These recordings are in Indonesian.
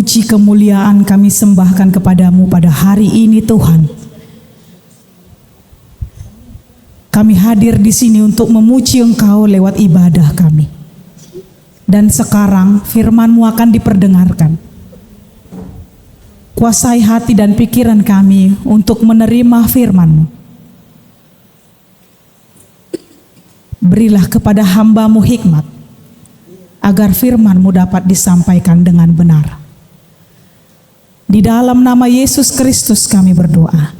puji kemuliaan kami sembahkan kepadamu pada hari ini Tuhan. Kami hadir di sini untuk memuji Engkau lewat ibadah kami. Dan sekarang firman-Mu akan diperdengarkan. Kuasai hati dan pikiran kami untuk menerima firman-Mu. Berilah kepada hamba-Mu hikmat, agar firman-Mu dapat disampaikan dengan benar. Di dalam nama Yesus Kristus kami berdoa.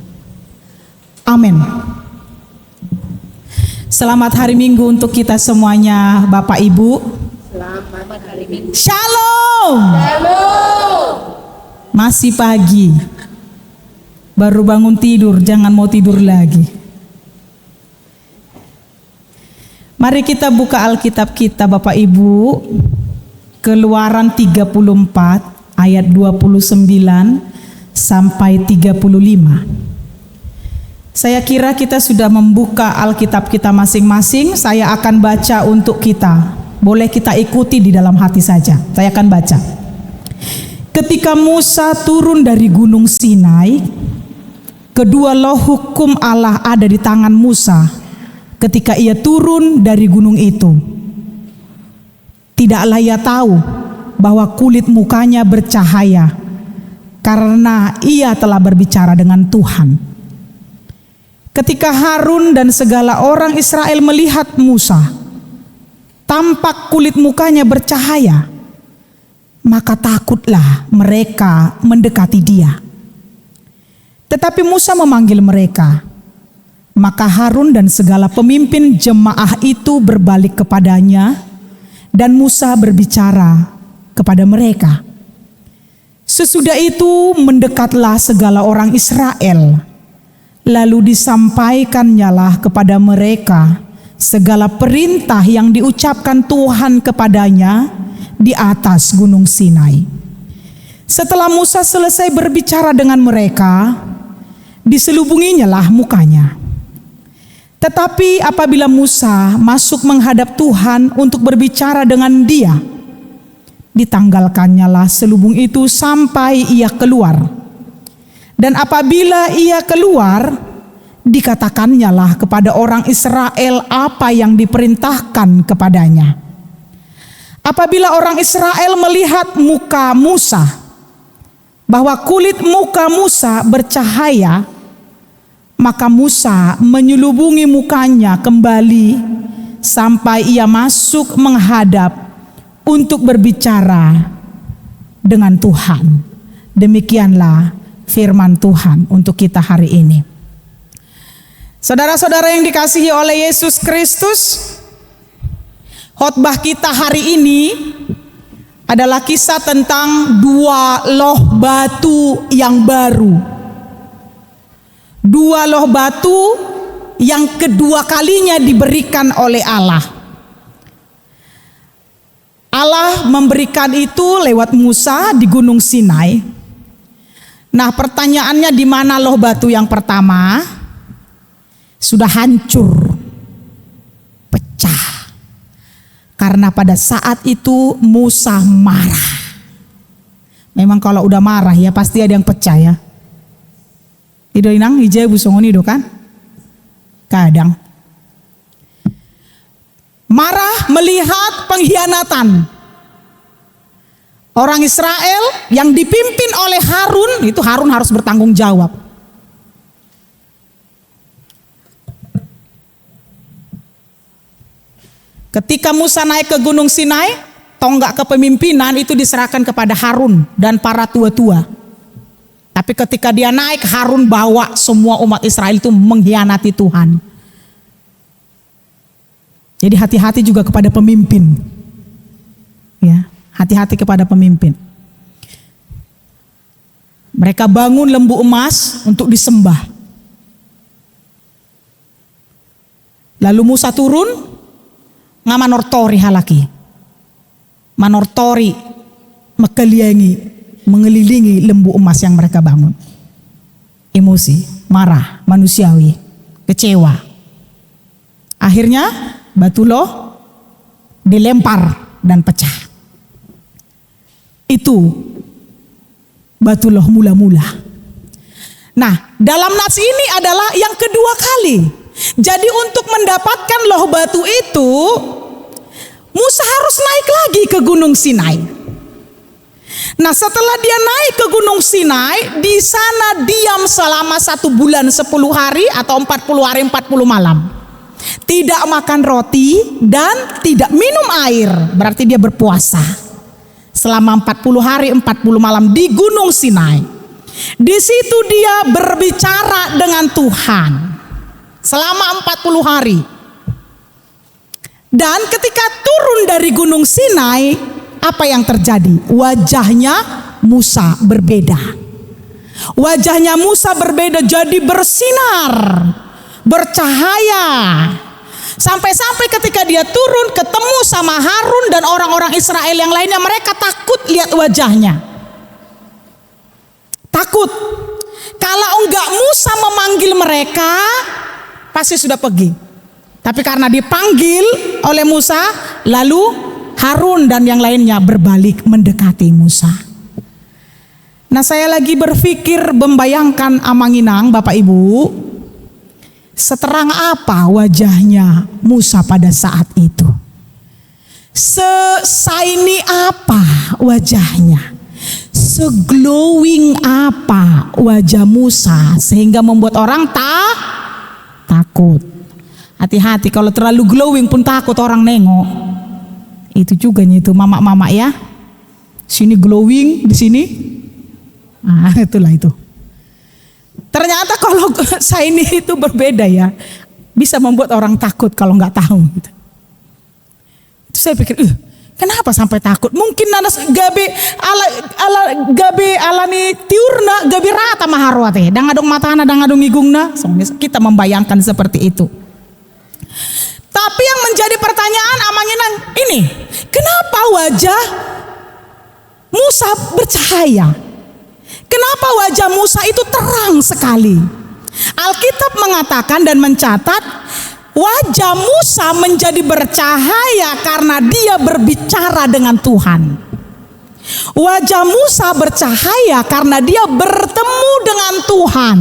Amin. Selamat hari Minggu untuk kita semuanya, Bapak Ibu. Selamat hari Minggu. Shalom. Shalom. Masih pagi. Baru bangun tidur, jangan mau tidur lagi. Mari kita buka Alkitab kita Bapak Ibu. Keluaran 34 ayat 29 sampai 35. Saya kira kita sudah membuka Alkitab kita masing-masing. Saya akan baca untuk kita. Boleh kita ikuti di dalam hati saja. Saya akan baca. Ketika Musa turun dari gunung Sinai, kedua loh hukum Allah ada di tangan Musa ketika ia turun dari gunung itu. Tidaklah ia tahu bahwa kulit mukanya bercahaya karena ia telah berbicara dengan Tuhan. Ketika Harun dan segala orang Israel melihat Musa, tampak kulit mukanya bercahaya, maka takutlah mereka mendekati dia. Tetapi Musa memanggil mereka. Maka Harun dan segala pemimpin jemaah itu berbalik kepadanya, dan Musa berbicara kepada mereka. Sesudah itu mendekatlah segala orang Israel, lalu disampaikannyalah kepada mereka segala perintah yang diucapkan Tuhan kepadanya di atas gunung Sinai. Setelah Musa selesai berbicara dengan mereka, diselubunginyalah mukanya. Tetapi apabila Musa masuk menghadap Tuhan untuk berbicara dengan dia, ditanggalkannyalah selubung itu sampai ia keluar. Dan apabila ia keluar, dikatakannyalah kepada orang Israel apa yang diperintahkan kepadanya. Apabila orang Israel melihat muka Musa, bahwa kulit muka Musa bercahaya, maka Musa menyelubungi mukanya kembali sampai ia masuk menghadap untuk berbicara dengan Tuhan. Demikianlah firman Tuhan untuk kita hari ini. Saudara-saudara yang dikasihi oleh Yesus Kristus, khotbah kita hari ini adalah kisah tentang dua loh batu yang baru. Dua loh batu yang kedua kalinya diberikan oleh Allah. Allah memberikan itu lewat Musa di gunung Sinai. Nah, pertanyaannya di mana loh batu yang pertama? Sudah hancur, pecah. Karena pada saat itu Musa marah. Memang kalau udah marah ya pasti ada yang pecah ya. Ido inang hijau busongoni do kan? Kadang marah melihat pengkhianatan orang Israel yang dipimpin oleh Harun. Itu Harun harus bertanggung jawab. Ketika Musa naik ke gunung Sinai, tonggak kepemimpinan itu diserahkan kepada Harun dan para tua-tua. Tapi ketika dia naik, Harun bawa semua umat Israel itu mengkhianati Tuhan. Jadi hati-hati juga kepada pemimpin. Ya, hati-hati kepada pemimpin. Mereka bangun lembu emas untuk disembah. Lalu Musa turun, ngamanortori halaki. Manortori mekeliangi, mengelilingi lembu emas yang mereka bangun. Emosi, marah, manusiawi, kecewa. Akhirnya batu loh dilempar dan pecah. Itu batu loh mula-mula. Nah, dalam nats ini adalah yang kedua kali. Jadi untuk mendapatkan loh batu itu, Musa harus naik lagi ke Gunung Sinai. Nah, setelah dia naik ke Gunung Sinai, di sana diam selama 1 bulan 10 hari atau 40 hari 40 malam. Tidak makan roti dan tidak minum air, berarti dia berpuasa selama 40 hari 40 malam di Gunung Sinai. Di situ dia berbicara dengan Tuhan selama 40 hari. Dan ketika turun dari Gunung Sinai, apa yang terjadi? Wajahnya Musa berbeda. Wajahnya Musa berbeda, jadi bersinar, bercahaya. Sampai-sampai ketika dia turun ketemu sama Harun dan orang-orang Israel yang lainnya, mereka takut lihat wajahnya. Takut. Kalau enggak Musa memanggil mereka, pasti sudah pergi. Tapi karena dipanggil oleh Musa, lalu Harun dan yang lainnya berbalik mendekati Musa. Nah, saya lagi berpikir membayangkan Amanginang, Bapak Ibu, seterang apa wajahnya Musa pada saat itu? Se-shiny apa wajahnya? Se-glowing apa wajah Musa sehingga membuat orang takut. Hati-hati kalau terlalu glowing pun takut orang nengok. Itu juga itu mama-mama ya. Sini glowing, di sini. Ah, itulah itu. Ternyata kalau shiny itu berbeda ya. Bisa membuat orang takut kalau nggak tahu. Gitu. Itu saya pikir, kenapa sampai takut? Mungkin nanas gabe gabe alani tiurna gabe rata maharwate. Dangadong matana dangadong igungna. Kita membayangkan seperti itu. Tapi yang menjadi pertanyaan Amanginang ini, kenapa wajah Musa bercahaya? Kenapa wajah Musa itu terang sekali? Alkitab mengatakan dan mencatat wajah Musa menjadi bercahaya karena dia berbicara dengan Tuhan. Wajah Musa bercahaya karena dia bertemu dengan Tuhan.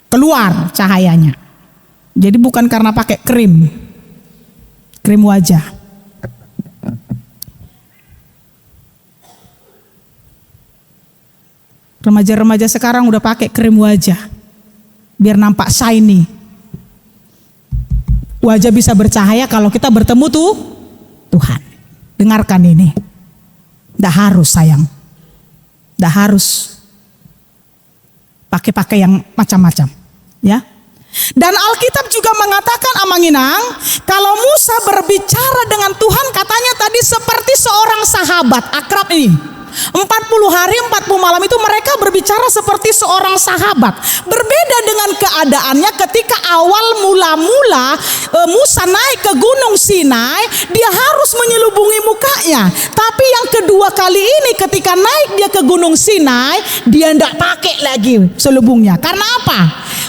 Keluar cahayanya. Jadi bukan karena pakai krim wajah. Remaja-remaja sekarang udah pakai krim wajah biar nampak shiny. Wajah bisa bercahaya kalau kita bertemu Tuhan. Dengarkan ini. Nggak harus sayang. Nggak harus pakai yang macam-macam. Ya. Dan Alkitab juga mengatakan Amanginang, kalau Musa berbicara dengan Tuhan katanya tadi seperti seorang sahabat akrab ini. 40 hari 40 malam itu mereka berbicara seperti seorang sahabat. Berbeda dengan keadaannya ketika awal mula-mula Musa naik ke Gunung Sinai, dia harus menyelubungi mukanya. Tapi yang kedua kali ini ketika naik dia ke Gunung Sinai, dia tidak pakai lagi selubungnya. Karena apa?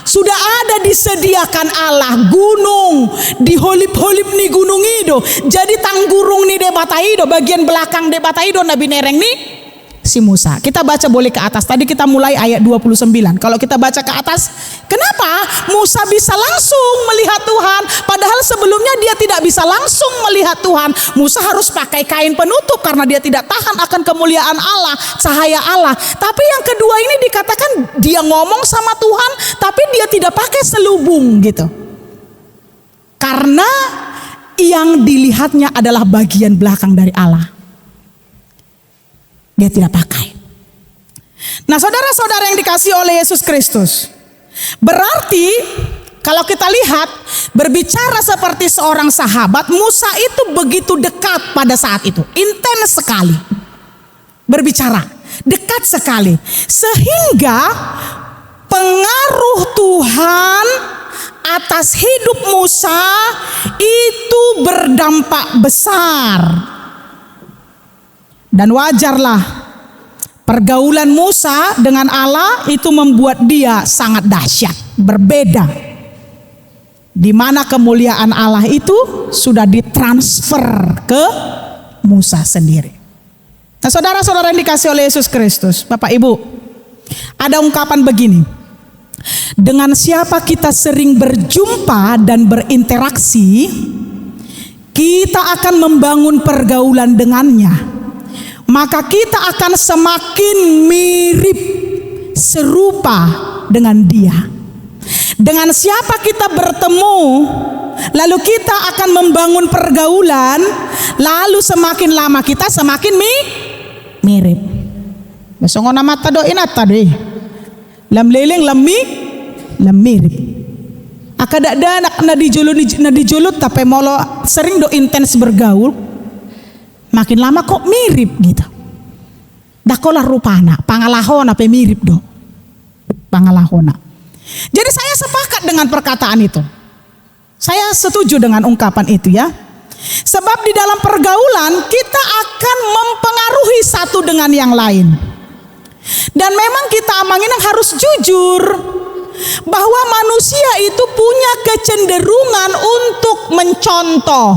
Sudah ada disediakan Allah gunung di holip-holip nih gunung itu. Jadi tanggurung nih debataido, bagian belakang debataido Nabi Nereng nih si Musa. Kita baca boleh ke atas. Tadi kita mulai ayat 29. Kalau kita baca ke atas, kenapa Musa bisa langsung melihat Tuhan padahal sebelumnya dia tidak bisa langsung melihat Tuhan? Musa harus pakai kain penutup karena dia tidak tahan akan kemuliaan Allah, cahaya Allah. Tapi yang kedua ini dikatakan dia ngomong sama Tuhan tapi dia tidak pakai selubung gitu. Karena yang dilihatnya adalah bagian belakang dari Allah. Dia tidak pakai. Nah, saudara-saudara yang dikasihi oleh Yesus Kristus, berarti kalau kita lihat berbicara seperti seorang sahabat, Musa itu begitu dekat pada saat itu, intens sekali berbicara, dekat sekali, sehingga pengaruh Tuhan atas hidup Musa itu berdampak besar. Dan wajarlah pergaulan Musa dengan Allah itu membuat dia sangat dahsyat, berbeda. Di mana kemuliaan Allah itu sudah ditransfer ke Musa sendiri. Nah, saudara-saudara yang dikasih oleh Yesus Kristus, Bapak Ibu, ada ungkapan begini. Dengan siapa kita sering berjumpa dan berinteraksi, kita akan membangun pergaulan dengannya. Maka kita akan semakin mirip, serupa dengan dia. Dengan siapa kita bertemu, lalu kita akan membangun pergaulan, lalu semakin lama kita semakin mirip. Besok ngona mata doin tadi. Lam leleng lam mirip. Akadak ada anak na dijulut tapi molo sering do intens bergaul, makin lama kok mirip gitu. Dakolah rupana, pangalahona pe mirip do. Pangalahona. Jadi saya sepakat dengan perkataan itu. Saya setuju dengan ungkapan itu ya. Sebab di dalam pergaulan kita akan mempengaruhi satu dengan yang lain. Dan memang kita amanginang harus jujur bahwa manusia itu punya kecenderungan untuk mencontoh.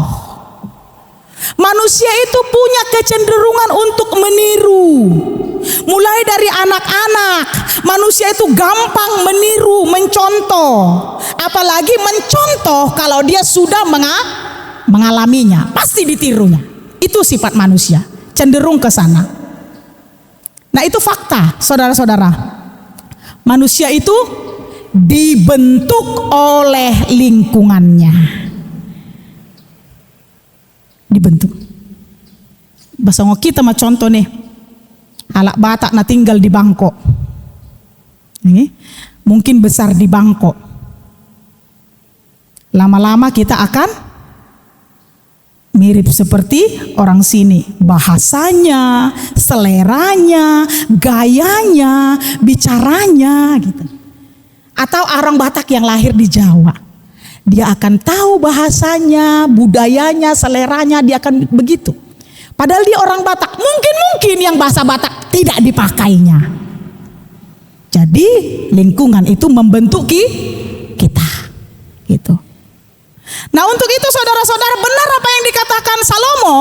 Manusia itu punya kecenderungan untuk meniru. Mulai dari anak-anak, manusia itu gampang meniru, mencontoh. Apalagi mencontoh kalau dia sudah mengalaminya, pasti ditirunya. Itu sifat manusia, cenderung ke sana. Nah, itu fakta, saudara-saudara. Manusia itu dibentuk oleh lingkungannya. Dibentuk. Bahasa kita mah contoh nih. Alak Batak na tinggal di Bangkok. Ini mungkin besar di Bangkok. Lama-lama kita akan mirip seperti orang sini. Bahasanya, seleranya, gayanya, bicaranya gitu. Atau orang Batak yang lahir di Jawa. Dia akan tahu bahasanya, budayanya, seleranya, dia akan begitu. Padahal dia orang Batak, mungkin yang bahasa Batak tidak dipakainya. Jadi lingkungan itu membentuk kita, gitu. Nah, untuk itu saudara-saudara, benar apa yang dikatakan Salomo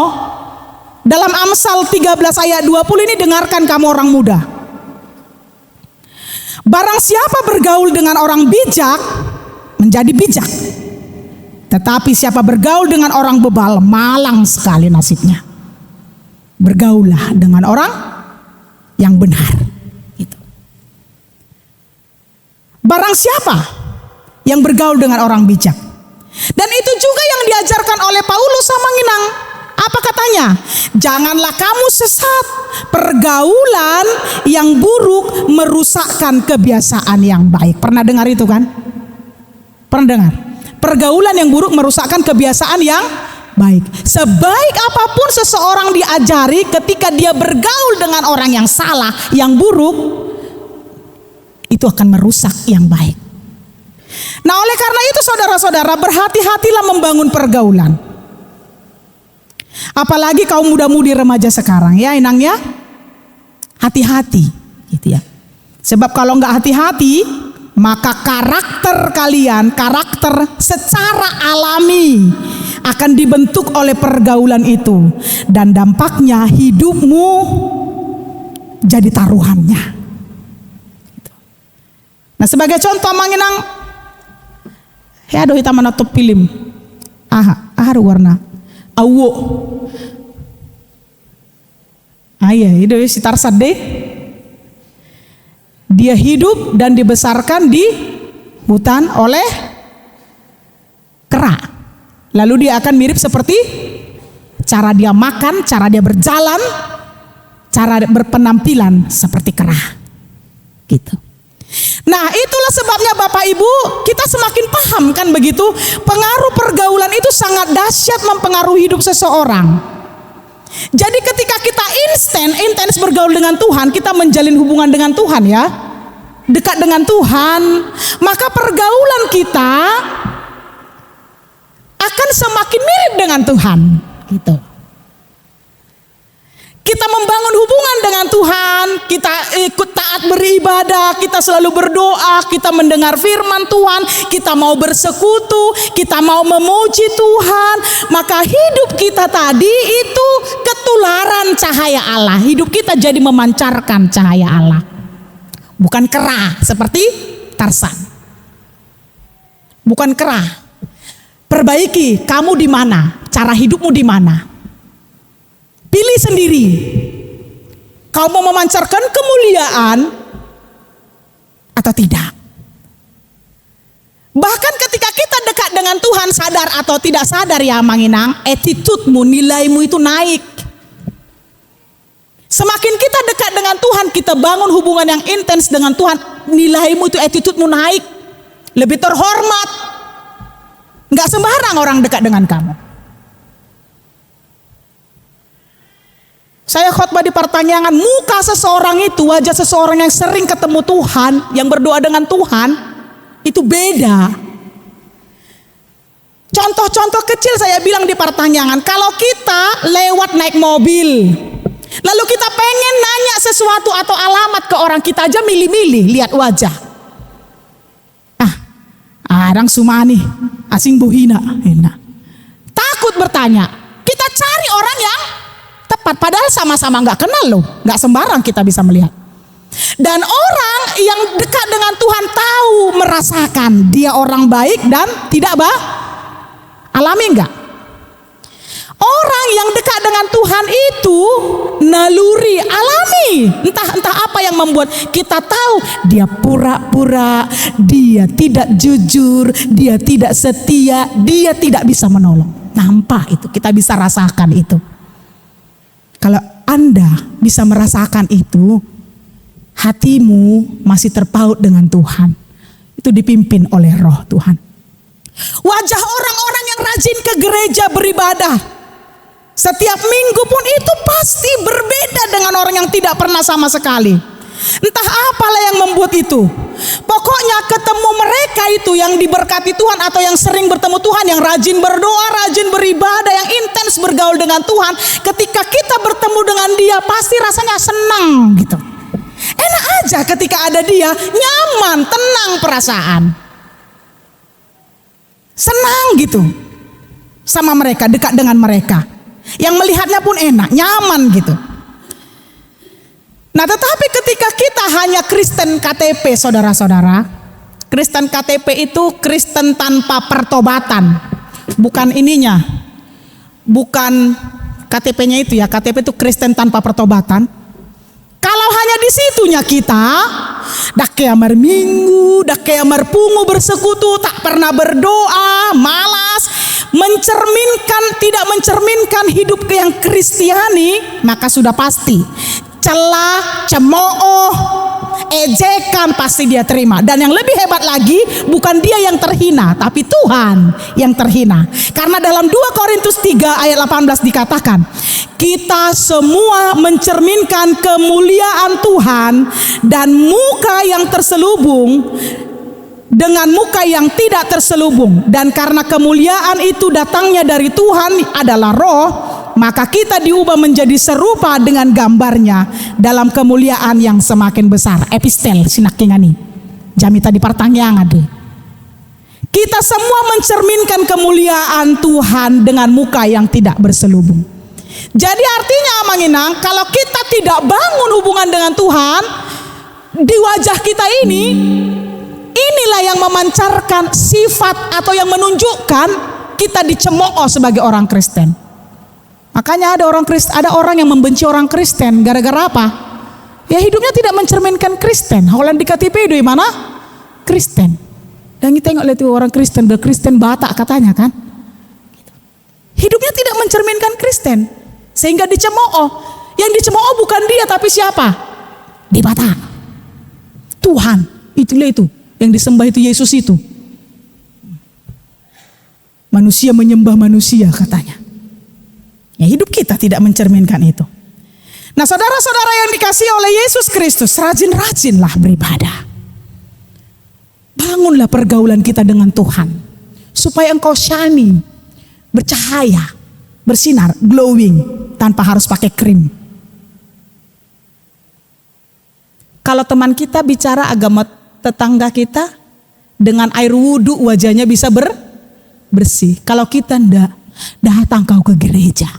dalam Amsal 13 ayat 20 ini, dengarkan kamu orang muda. Barang siapa bergaul dengan orang bijak menjadi bijak. Tetapi siapa bergaul dengan orang bebal, malang sekali nasibnya. Bergaulah dengan orang yang benar. Gitu. Barang siapa yang bergaul dengan orang bijak. Dan itu juga yang diajarkan oleh Paulus sama Nginang. Apa katanya? Janganlah kamu sesat. Pergaulan yang buruk merusakkan kebiasaan yang baik. Pernah dengar itu kan? Pernah dengar? Pergaulan yang buruk merusakkan kebiasaan yang baik. Sebaik apapun seseorang diajari, ketika dia bergaul dengan orang yang salah, yang buruk, itu akan merusak yang baik. Nah, oleh karena itu saudara-saudara, berhati-hatilah membangun pergaulan. Apalagi kaum muda-mudi remaja sekarang ya, Inang ya. Hati-hati gitu ya. Sebab kalau nggak hati-hati, maka karakter kalian, karakter secara alami akan dibentuk oleh pergaulan itu. Dan dampaknya hidupmu jadi taruhannya. Nah, sebagai contoh manginang, ya aduh kita menatap film. Ada warna awo. Iya, itu si Tarzan deh. Dia hidup dan dibesarkan di hutan oleh kera. Lalu dia akan mirip seperti cara dia makan, cara dia berjalan, cara berpenampilan seperti kera. Gitu. Nah, itulah sebabnya Bapak Ibu, kita semakin paham kan begitu, pengaruh pergaulan itu sangat dahsyat mempengaruhi hidup seseorang. Jadi ketika kita intens bergaul dengan Tuhan, kita menjalin hubungan dengan Tuhan ya, dekat dengan Tuhan, maka pergaulan kita akan semakin mirip dengan Tuhan gitu. Kita membangun hubungan dengan Tuhan, kita ikut taat beribadah, kita selalu berdoa, kita mendengar firman Tuhan, kita mau bersekutu, kita mau memuji Tuhan. Maka hidup kita tadi itu ketularan cahaya Allah. Hidup kita jadi memancarkan cahaya Allah. Bukan kera seperti Tarsan. Bukan kera. Perbaiki, kamu di mana? Cara hidupmu di mana? Pilih sendiri. Kau mau memancarkan kemuliaan atau tidak? Bahkan ketika kita dekat dengan Tuhan, sadar atau tidak sadar ya Manginang, attitude-mu, nilaimu itu naik. Semakin kita dekat dengan Tuhan, kita bangun hubungan yang intens dengan Tuhan, nilaimu itu, attitude-mu naik. Lebih terhormat. Gak sembarang orang dekat dengan kamu. Saya khotbah di Pertanyaan, muka seseorang itu, wajah seseorang yang sering ketemu Tuhan, yang berdoa dengan Tuhan, itu beda. Contoh-contoh kecil saya bilang di Pertanyaan, kalau kita lewat naik mobil, lalu kita pengen nanya sesuatu atau alamat ke orang, kita aja milih-milih lihat wajah. Arang Sumani, asing buhina, enak. Takut bertanya, kita cari orang yang tepat, padahal sama-sama nggak kenal loh, nggak sembarang kita bisa melihat. Dan orang yang dekat dengan Tuhan tahu, merasakan dia orang baik dan tidak alami enggak? Orang yang dekat dengan Tuhan itu naluri, alami. Entah apa yang membuat kita tahu dia pura-pura, dia tidak jujur, dia tidak setia, dia tidak bisa menolong. Nampak itu, kita bisa rasakan itu. Kalau Anda bisa merasakan itu, hatimu masih terpaut dengan Tuhan. Itu dipimpin oleh Roh Tuhan. Wajah orang-orang yang rajin ke gereja beribadah setiap minggu pun itu pasti berbeda dengan orang yang tidak pernah sama sekali. Entah apalah yang membuat itu. Pokoknya ketemu mereka itu yang diberkati Tuhan atau yang sering bertemu Tuhan, yang rajin berdoa, rajin beribadah, yang intens bergaul dengan Tuhan. Ketika kita bertemu dengan dia pasti rasanya senang gitu. Enak aja ketika ada dia, nyaman, tenang perasaan. Senang gitu sama mereka, dekat dengan mereka. Yang melihatnya pun enak, nyaman gitu. Nah tetapi ketika kita hanya Kristen KTP, saudara-saudara, Kristen KTP itu Kristen tanpa pertobatan. Bukan ininya, bukan KTP-nya itu ya, KTP itu Kristen tanpa pertobatan. Kalau hanya di situnya kita, dak keamar minggu, dak keamar pungu bersekutu, tak pernah berdoa, malas, tidak mencerminkan hidup yang Kristiani, maka sudah pasti celah, cemooh, ejekan pasti dia terima. Dan yang lebih hebat lagi, bukan dia yang terhina, tapi Tuhan yang terhina. Karena dalam 2 Korintus 3 ayat 18 dikatakan, kita semua mencerminkan kemuliaan Tuhan dan muka yang terselubung dengan muka yang tidak terselubung. Dan karena kemuliaan itu datangnya dari Tuhan adalah Roh, maka kita diubah menjadi serupa dengan gambarnya dalam kemuliaan yang semakin besar. Epistel sinakingani jami tadi pertanyaan ade. Kita semua mencerminkan kemuliaan Tuhan dengan muka yang tidak berselubung. Jadi artinya Manginang, kalau kita tidak bangun hubungan dengan Tuhan, di wajah kita ini, inilah yang memancarkan sifat atau yang menunjukkan kita dicemooh sebagai orang Kristen. Makanya ada orang yang membenci orang Kristen gara-gara apa? Ya hidupnya tidak mencerminkan Kristen. Holan di KTP di mana? Kristen. Dan kita tengok lihat orang Kristen, berkristen Batak katanya kan. Hidupnya tidak mencerminkan Kristen. Sehingga dicemooh. Yang dicemooh bukan dia tapi siapa? Di Batak. Tuhan. Itulah itu. Yang disembah itu Yesus itu. Manusia menyembah manusia katanya. Ya hidup kita tidak mencerminkan itu. Nah saudara-saudara yang dikasihi oleh Yesus Kristus, rajin-rajinlah beribadah. Bangunlah pergaulan kita dengan Tuhan. Supaya engkau shiny, bercahaya, bersinar, glowing, tanpa harus pakai krim. Kalau teman kita bicara agama tetangga kita, dengan air wudhu wajahnya bisa bersih. Kalau kita ndak, datang kau ke gereja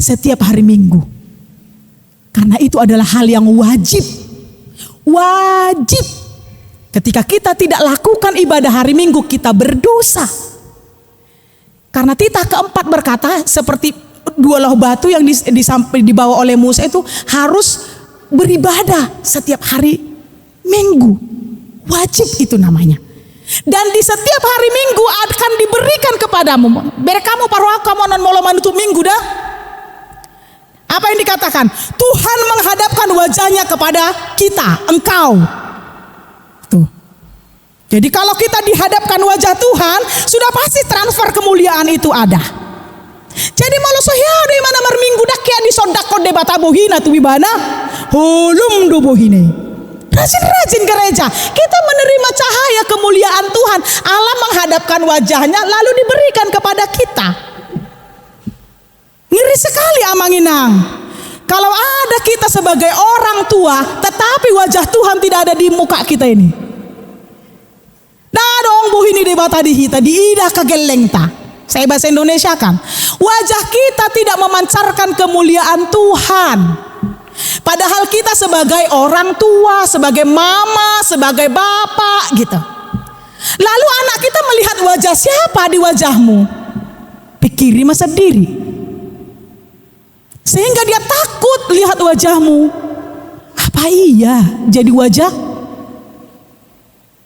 setiap hari Minggu, Karena itu adalah hal yang wajib. Wajib. Ketika kita tidak lakukan ibadah hari Minggu, kita berdosa. Karena titah keempat berkata seperti dua loh batu yang dibawa oleh Musa itu harus beribadah setiap hari Minggu. Wajib itu namanya. Dan di setiap hari Minggu akan diberikan kepadamu. Berekamu paruh kamu non molo manutup Minggu dah. Apa yang dikatakan? Tuhan menghadapkan wajahnya kepada kita, engkau. Tuh. Jadi kalau kita dihadapkan wajah Tuhan, sudah pasti transfer kemuliaan itu ada. Jadi malu sohya di mana Minggu dah kia di sodako de bata bohina tu bibana. Hulum do bohine. Rajin-rajin gereja, kita menerima cahaya kemuliaan Tuhan. Allah menghadapkan wajahnya lalu diberikan kepada kita. Ngeri sekali Amanginang. Kalau ada kita sebagai orang tua, tetapi wajah Tuhan tidak ada di muka kita ini. Nah dong buhini debata di hita, di ida kageleng ta. Saya bahasa Indonesia kan. Wajah kita tidak memancarkan kemuliaan Tuhan. Padahal kita sebagai orang tua, sebagai mama, sebagai bapak gitu. Lalu anak kita melihat wajah siapa di wajahmu? Pikiri masa diri. Sehingga dia takut lihat wajahmu. Apa iya jadi wajah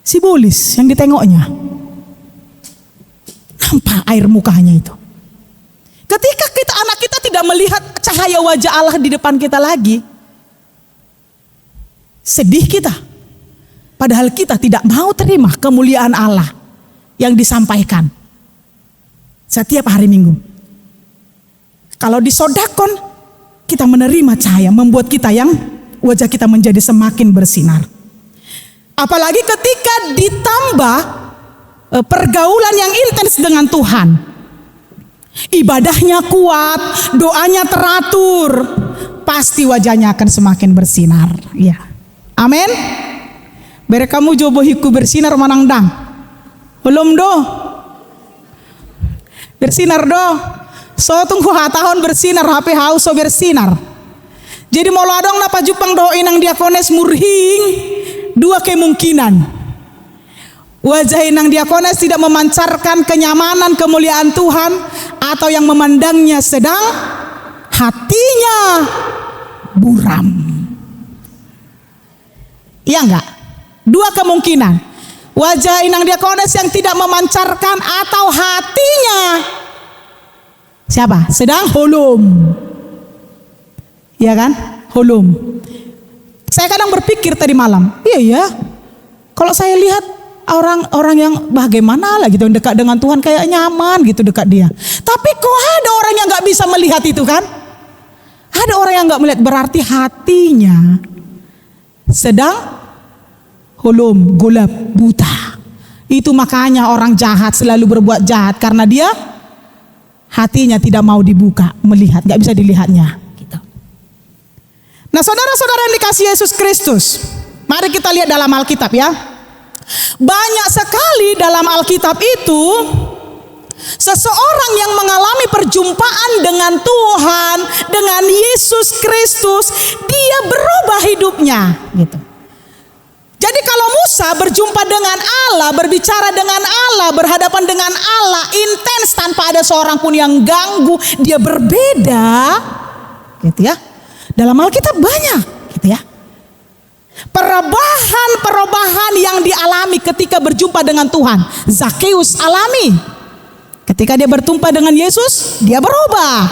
simbolis yang ditengoknya? Nampak air mukanya itu. Ketika anak kita tidak melihat cahaya wajah Allah di depan kita lagi, sedih kita. Padahal kita tidak mau terima kemuliaan Allah yang disampaikan setiap hari Minggu. Kalau di sodakon, kita menerima cahaya, membuat kita yang wajah kita menjadi semakin bersinar. Apalagi ketika ditambah pergaulan yang intens dengan Tuhan. Ibadahnya kuat, doanya teratur, pasti wajahnya akan semakin bersinar. Ya, amin. Bere kamu jobohiku bersinar manangdang. Belum do. Bersinar do. So tunggu tahun bersinar, HP haus so bersinar. Jadi mau ladong napa jupang do inang diakones murhing. Dua kemungkinan. Wajah inang diakones tidak memancarkan kenyamanan kemuliaan Tuhan, atau yang memandangnya sedang hatinya buram. Iya enggak? Dua kemungkinan. Wajah inang diakones yang tidak memancarkan atau hatinya siapa? Sedang hulum. Iya kan? Hulum. Saya kadang berpikir tadi malam, iya ya. Kalau saya lihat orang-orang yang bagaimana lah gitu dekat dengan Tuhan kayak nyaman gitu dekat dia. Tapi kok ada orang yang nggak bisa melihat itu kan? Ada orang yang nggak melihat, berarti hatinya sedang hulum, gulab, buta. Itu makanya orang jahat selalu berbuat jahat karena dia hatinya tidak mau dibuka, melihat, nggak bisa dilihatnya. Gitu. Nah saudara-saudara yang dikasihi Yesus Kristus, mari kita lihat dalam Alkitab ya. Banyak sekali dalam Alkitab itu seseorang yang mengalami perjumpaan dengan Tuhan, dengan Yesus Kristus, dia berubah hidupnya gitu. Jadi kalau Musa berjumpa dengan Allah, berbicara dengan Allah, berhadapan dengan Allah intens tanpa ada seorang pun yang ganggu, dia berbeda gitu ya. Dalam Alkitab banyak gitu ya. Perubahan yang dialami ketika berjumpa dengan Tuhan. Zakheus alami. Ketika dia berjumpa dengan Yesus, dia berubah.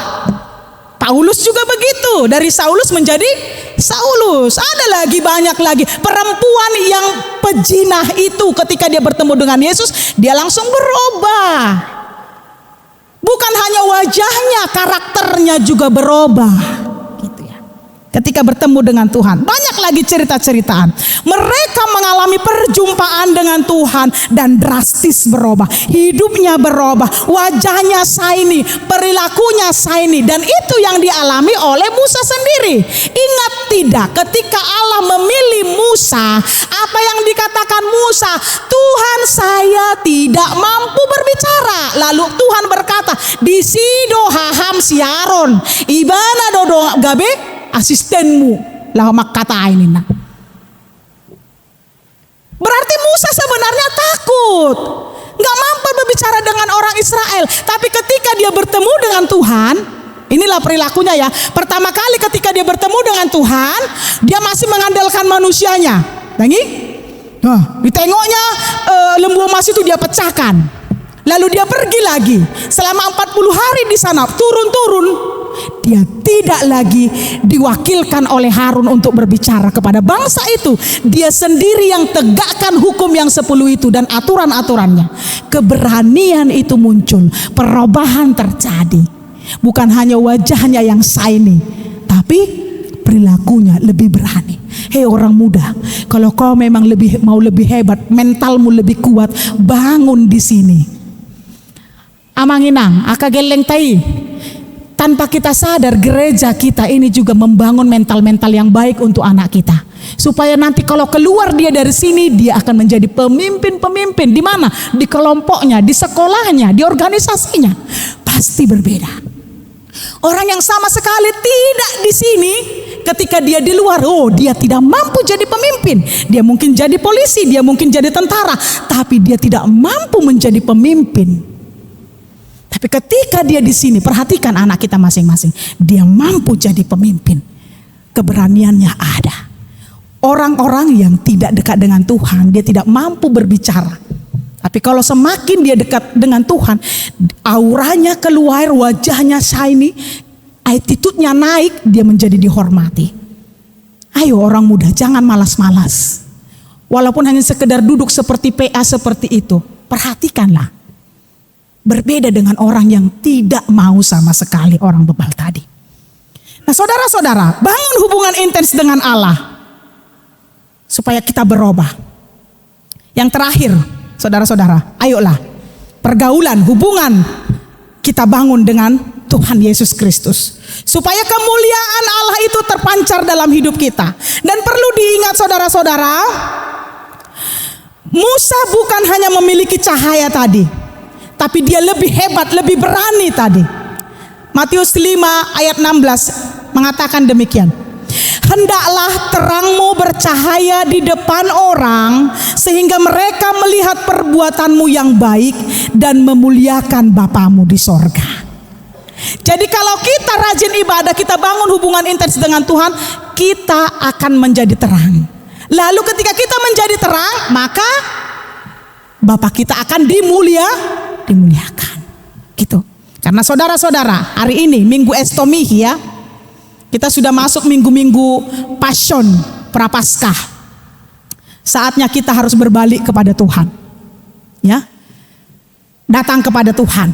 Paulus juga begitu. Dari Saulus menjadi Saulus. Ada lagi, banyak lagi. Perempuan yang pejinah itu ketika dia bertemu dengan Yesus, dia langsung berubah. Bukan hanya wajahnya, karakternya juga berubah. Ketika bertemu dengan Tuhan, banyak lagi cerita-ceritaan. Mereka mengalami perjumpaan dengan Tuhan dan drastis berubah. Hidupnya berubah, wajahnya shiny, perilakunya shiny. Dan itu yang dialami oleh Musa sendiri. Ingat tidak, ketika Allah memilih Musa, apa yang dikatakan Musa? Tuhan, saya tidak mampu berbicara. Lalu Tuhan berkata, di sido haham siaron, ibana dodo gabe asistenmu lah kata ini nak. Berarti Musa sebenarnya takut, nggak mampu berbicara dengan orang Israel. Tapi ketika dia bertemu dengan Tuhan, inilah perilakunya ya. Pertama kali ketika dia bertemu dengan Tuhan, dia masih mengandalkan manusianya. Ditengoknya lembu emas itu dia pecahkan. Lalu dia pergi lagi. Selama 40 hari di sana turun-turun. Dia tidak lagi diwakilkan oleh Harun untuk berbicara kepada bangsa itu. Dia sendiri yang tegakkan hukum yang 10 itu dan aturan-aturannya. Keberanian itu muncul, perubahan terjadi. Bukan hanya wajahnya yang shiny, tapi perilakunya lebih berani. Hei orang muda, kalau kau memang mau lebih hebat, mentalmu lebih kuat, bangun di sini. Amanginang, akageleng tai. Tanpa kita sadar, gereja kita ini juga membangun mental-mental yang baik untuk anak kita. Supaya nanti kalau keluar dia dari sini, dia akan menjadi pemimpin-pemimpin. Di mana? Di kelompoknya, di sekolahnya, di organisasinya. Pasti berbeda. Orang yang sama sekali tidak di sini, ketika dia di luar, dia tidak mampu jadi pemimpin. Dia mungkin jadi polisi, dia mungkin jadi tentara, tapi dia tidak mampu menjadi pemimpin. Tapi ketika dia di sini, perhatikan anak kita masing-masing, dia mampu jadi pemimpin. Keberaniannya ada. Orang-orang yang tidak dekat dengan Tuhan, dia tidak mampu berbicara. Tapi kalau semakin dia dekat dengan Tuhan, auranya keluar, wajahnya shiny, attitude-nya naik, dia menjadi dihormati. Ayo orang muda, jangan malas-malas. Walaupun hanya sekedar duduk seperti PA seperti itu, perhatikanlah. Berbeda dengan orang yang tidak mau sama sekali, orang bebal tadi. Nah saudara-saudara, bangun hubungan intens dengan Allah. Supaya kita berubah. Yang terakhir, saudara-saudara, ayolah. Pergaulan, hubungan kita bangun dengan Tuhan Yesus Kristus. Supaya kemuliaan Allah itu terpancar dalam hidup kita. Dan perlu diingat saudara-saudara, Musa bukan hanya memiliki cahaya tadi, tapi dia lebih hebat, lebih berani tadi. Matius 5 ayat 16 mengatakan demikian. Hendaklah terangmu bercahaya di depan orang, sehingga mereka melihat perbuatanmu yang baik dan memuliakan Bapamu di sorga. Jadi kalau kita rajin ibadah, kita bangun hubungan intens dengan Tuhan, kita akan menjadi terang. Lalu ketika kita menjadi terang, maka Bapa kita akan dimuliakan. Gitu. Karena saudara-saudara, hari ini Minggu Estomihi ya. Kita sudah masuk minggu-minggu Passion Prapaskah. Saatnya kita harus berbalik kepada Tuhan. Ya. Datang kepada Tuhan.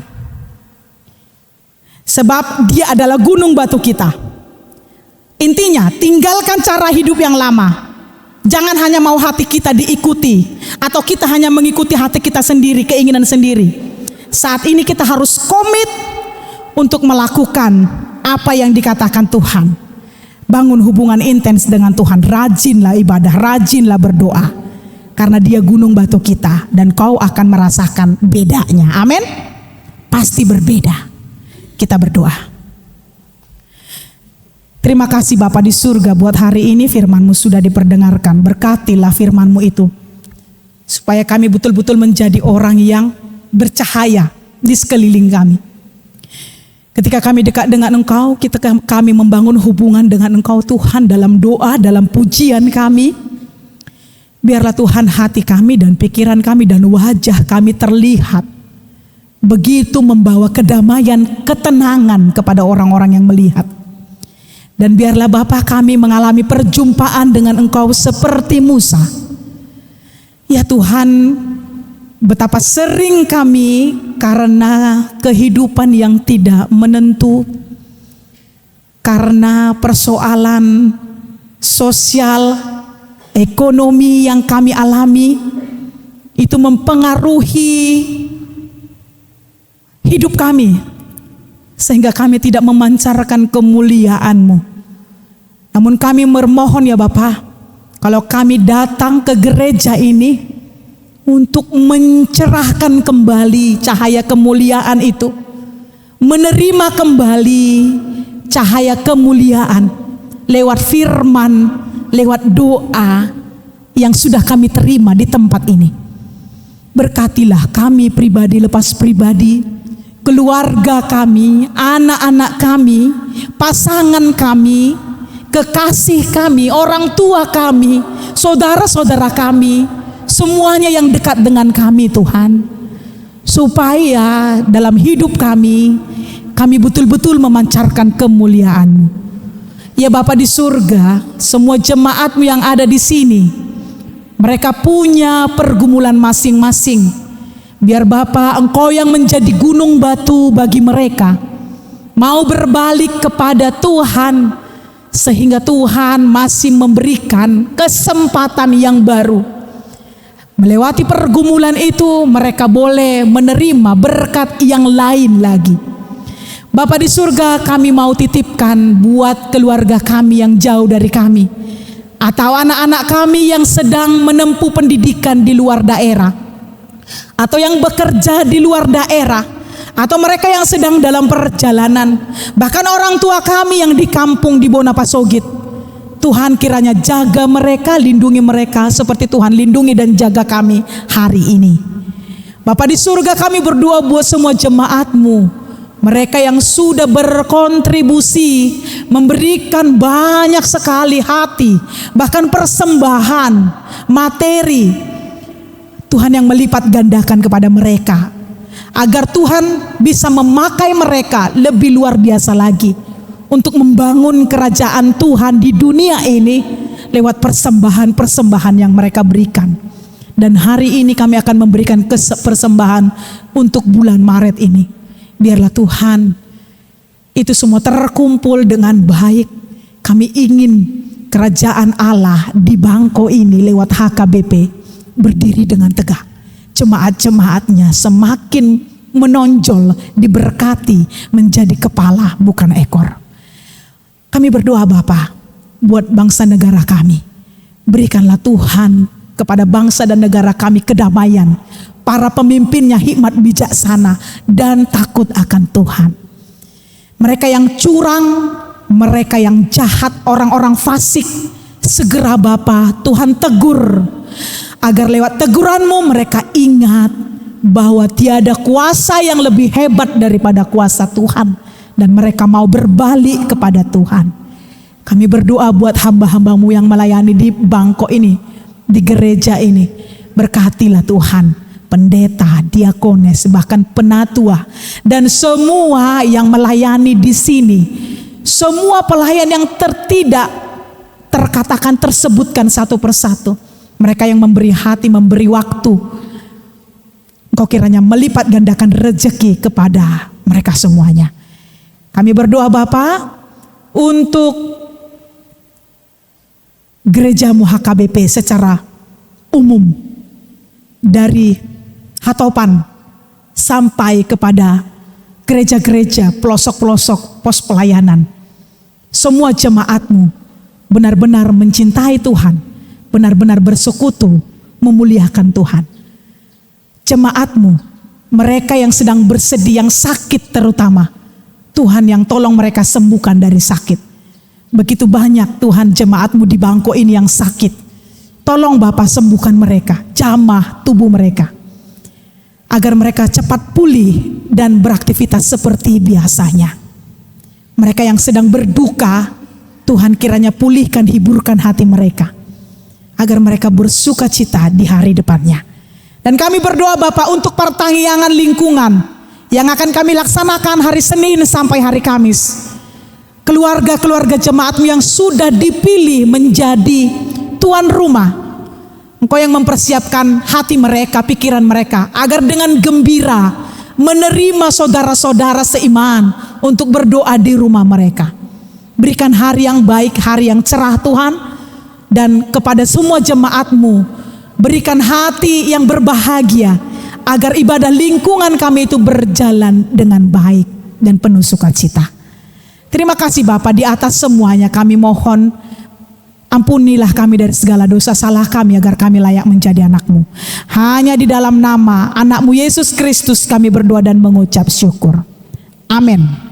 Sebab Dia adalah gunung batu kita. Intinya, tinggalkan cara hidup yang lama. Jangan hanya mau hati kita diikuti, atau kita hanya mengikuti hati kita sendiri, keinginan sendiri. Saat ini kita harus komit untuk melakukan apa yang dikatakan Tuhan. Bangun hubungan intens dengan Tuhan. Rajinlah ibadah, rajinlah berdoa. Karena Dia gunung batu kita, dan kau akan merasakan bedanya. Amin. Pasti berbeda. Kita berdoa. Terima kasih Bapa di surga, buat hari ini firman-Mu sudah diperdengarkan. Berkatilah firman-Mu itu, supaya kami betul-betul menjadi orang yang bercahaya di sekeliling kami. Ketika kami dekat dengan Engkau, kami membangun hubungan dengan Engkau Tuhan, dalam doa, dalam pujian kami. Biarlah Tuhan hati kami dan pikiran kami dan wajah kami terlihat begitu membawa kedamaian, ketenangan kepada orang-orang yang melihat. Dan biarlah Bapa kami mengalami perjumpaan dengan Engkau seperti Musa. Ya Tuhan, betapa sering kami karena kehidupan yang tidak menentu, karena persoalan sosial, ekonomi yang kami alami, itu mempengaruhi hidup kami, sehingga kami tidak memancarkan kemuliaan-Mu. Namun kami memohon ya Bapa, kalau kami datang ke gereja ini untuk mencerahkan kembali cahaya kemuliaan itu, menerima kembali cahaya kemuliaan lewat firman, lewat doa yang sudah kami terima di tempat ini. Berkatilah kami pribadi lepas pribadi, keluarga kami, anak-anak kami, pasangan kami, kekasih kami, orang tua kami, saudara-saudara kami, semuanya yang dekat dengan kami Tuhan. Supaya dalam hidup kami betul-betul memancarkan kemuliaan-Mu. Ya Bapa di surga, semua jemaat-Mu yang ada di sini, mereka punya pergumulan masing-masing. Biar Bapa, Engkau yang menjadi gunung batu bagi mereka, mau berbalik kepada Tuhan, sehingga Tuhan masih memberikan kesempatan yang baru. Melewati pergumulan itu, mereka boleh menerima berkat yang lain lagi. Bapa di surga, kami mau titipkan buat keluarga kami yang jauh dari kami, atau anak-anak kami yang sedang menempuh pendidikan di luar daerah, atau yang bekerja di luar daerah, atau mereka yang sedang dalam perjalanan, bahkan orang tua kami yang di kampung di Bonapasogit. Tuhan kiranya jaga mereka, lindungi mereka seperti Tuhan lindungi dan jaga kami hari ini. Bapa di surga, kami berdoa buat semua jemaat-Mu, mereka yang sudah berkontribusi, memberikan banyak sekali hati, bahkan persembahan, materi. Tuhan yang melipat gandakan kepada mereka, agar Tuhan bisa memakai mereka lebih luar biasa lagi untuk membangun kerajaan Tuhan di dunia ini lewat persembahan-persembahan yang mereka berikan. Dan hari ini kami akan memberikan persembahan untuk bulan Maret ini. Biarlah Tuhan itu semua terkumpul dengan baik. Kami ingin kerajaan Allah di Bangko ini lewat HKBP berdiri dengan tegak. Jemaat-jemaatnya semakin menonjol, diberkati, menjadi kepala bukan ekor. Kami berdoa Bapa buat bangsa negara kami. Berikanlah Tuhan kepada bangsa dan negara kami kedamaian, para pemimpinnya hikmat bijaksana dan takut akan Tuhan. Mereka yang curang, mereka yang jahat, orang-orang fasik, segera Bapa Tuhan tegur, agar lewat teguran-Mu mereka ingat bahwa tiada kuasa yang lebih hebat daripada kuasa Tuhan, dan mereka mau berbalik kepada Tuhan. Kami berdoa buat hamba-hamba-Mu yang melayani di Bangko ini, di gereja ini. Berkatilah Tuhan pendeta, diakones, bahkan penatua, dan semua yang melayani di sini. Semua pelayan yang tidak terkatakan, tersebutkan satu persatu. Mereka yang memberi hati, memberi waktu. Engkau kiranya melipat gandakan rezeki kepada mereka semuanya. Kami berdoa Bapa untuk gereja-Mu HKBP secara umum, dari Hatopan sampai kepada gereja-gereja pelosok-pelosok pos pelayanan. Semua jemaat-Mu benar-benar mencintai Tuhan, benar-benar bersekutu, memuliakan Tuhan. Jemaat-Mu, mereka yang sedang bersedih, yang sakit terutama, Tuhan yang tolong mereka sembuhkan dari sakit. Begitu banyak Tuhan jemaat-Mu di Bangko ini yang sakit. Tolong Bapa sembuhkan mereka, jamah tubuh mereka, agar mereka cepat pulih dan beraktivitas seperti biasanya. Mereka yang sedang berduka, Tuhan kiranya pulihkan, hiburkan hati mereka, agar mereka bersuka cita di hari depannya. Dan kami berdoa Bapa untuk pertanggihan lingkungan yang akan kami laksanakan hari Senin sampai hari Kamis. Keluarga-keluarga jemaat-Mu yang sudah dipilih menjadi tuan rumah, Engkau yang mempersiapkan hati mereka, pikiran mereka, agar dengan gembira menerima saudara-saudara seiman untuk berdoa di rumah mereka. Berikan hari yang baik, hari yang cerah Tuhan. Dan kepada semua jemaat-Mu, berikan hati yang berbahagia, agar ibadah lingkungan kami itu berjalan dengan baik dan penuh sukacita. Terima kasih Bapa, di atas semuanya kami mohon, ampunilah kami dari segala dosa salah kami, agar kami layak menjadi anak-Mu. Hanya di dalam nama anak-Mu Yesus Kristus kami berdoa dan mengucap syukur. Amin.